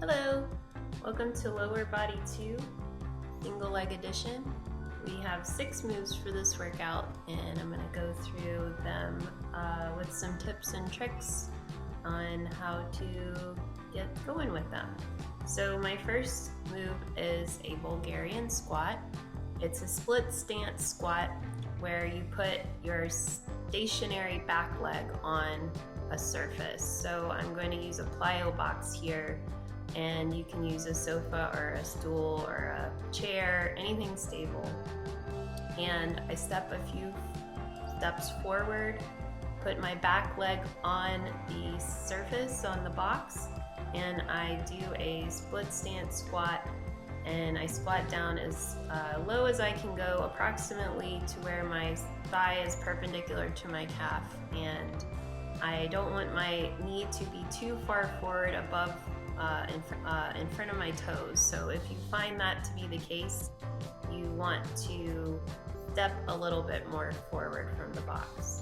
Hello, welcome to Lower Body 2, Single Leg Edition. We have 6 moves for this workout and I'm going to go through them with some tips and tricks on how to get going with them. So my first move is a Bulgarian squat. It's a split stance squat where you put your stationary back leg on a surface. So I'm going to use a plyo box here, and you can use a sofa or a stool or a chair, anything stable. And I step a few steps forward, put my back leg on the surface on the box, and I do a split stance squat, and I squat down as low as I can go, approximately to where my thigh is perpendicular to my calf, and I don't want my knee to be too far forward above in front of my toes. So if you find that to be the case, you want to step a little bit more forward from the box.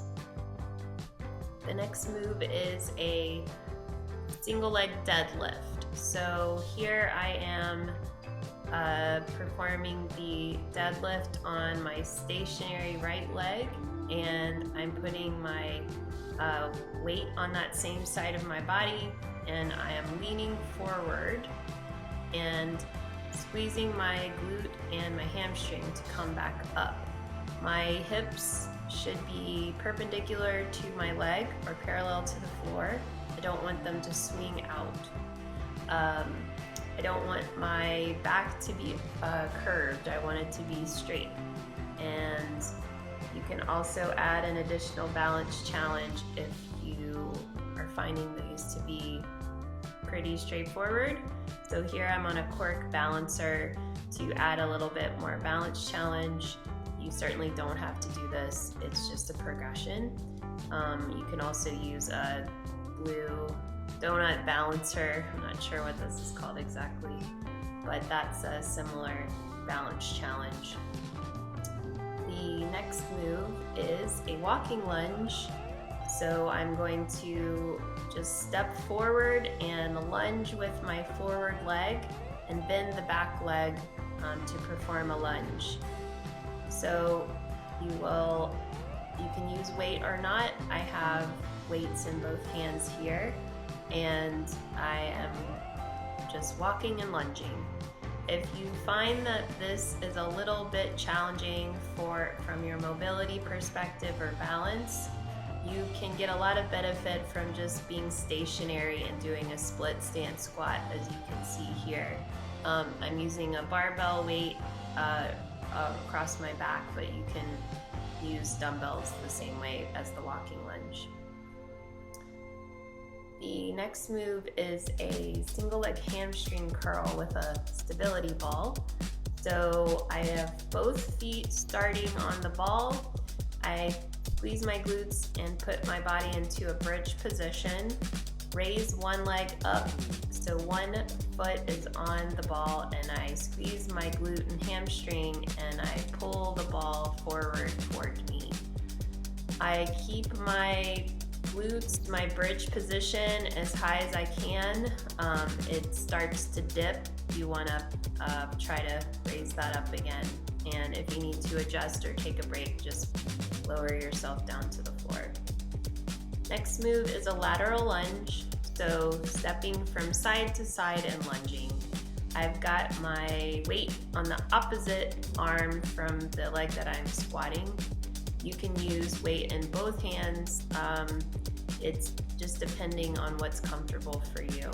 The next move is a single leg deadlift. So here I am performing the deadlift on my stationary right leg, and I'm putting my weight on that same side of my body, and I am leaning forward and squeezing my glute and my hamstring to come back up. My hips should be perpendicular to my leg or parallel to the floor. I don't want them to swing out. I don't want my back to be curved. I want it to be straight. And you can also add an additional balance challenge if you are finding these to be pretty straightforward. So here I'm on a cork balancer to add a little bit more balance challenge. You certainly don't have to do this, it's just a progression. You can also use a blue donut balancer. I'm not sure what this is called exactly, but that's a similar balance challenge. The next move is a walking lunge. So I'm going to just step forward and lunge with my forward leg and bend the back leg to perform a lunge. So you can use weight or not. I have weights in both hands here, and I am just walking and lunging. If you find that this is a little bit challenging from your mobility perspective or balance, you can get a lot of benefit from just being stationary and doing a split stance squat, as you can see here. I'm using a barbell weight across my back, but you can use dumbbells the same way as the walking lunge. The next move is a single leg hamstring curl with a stability ball. So I have both feet starting on the ball. I squeeze my glutes and put my body into a bridge position. Raise one leg up, so one foot is on the ball, and I squeeze my glute and hamstring and I pull the ball forward toward me. I keep my glutes, my bridge position, as high as I can. It starts to dip. You want to try to raise that up again. And if you need to adjust or take a break, just lower yourself down to the floor. Next move is a lateral lunge. So stepping from side to side and lunging. I've got my weight on the opposite arm from the leg that I'm squatting. You can use weight in both hands. It's just depending on what's comfortable for you.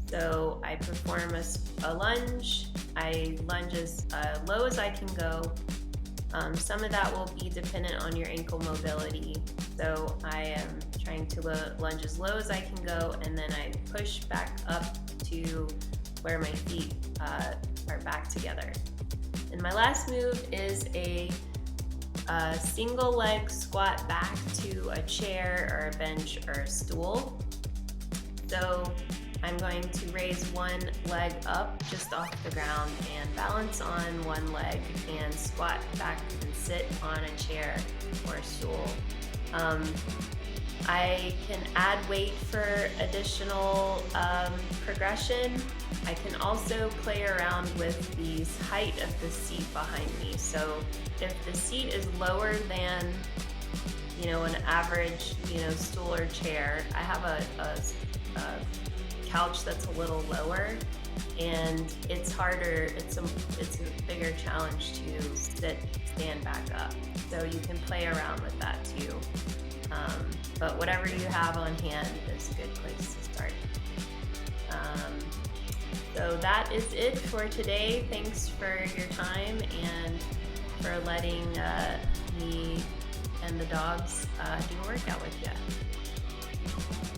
So I perform a lunge. I lunge as low as I can go. Some of that will be dependent on your ankle mobility. So I am trying to lunge as low as I can go, and then I push back up to where my feet are back together. And my last move is a single leg squat back to a chair or a bench or a stool. So I'm going to raise one leg up just off the ground and balance on one leg and squat back and sit on a chair or a stool. I can add weight for additional progression. I can also play around with the height of the seat behind me. So if the seat is lower than, an average, stool or chair, I have a couch that's a little lower, and it's harder. It's a bigger challenge to stand back up. So you can play around with that too. But whatever you have on hand is a good place to start. So that is it for today. Thanks for your time and for letting me and the dogs do a workout with you.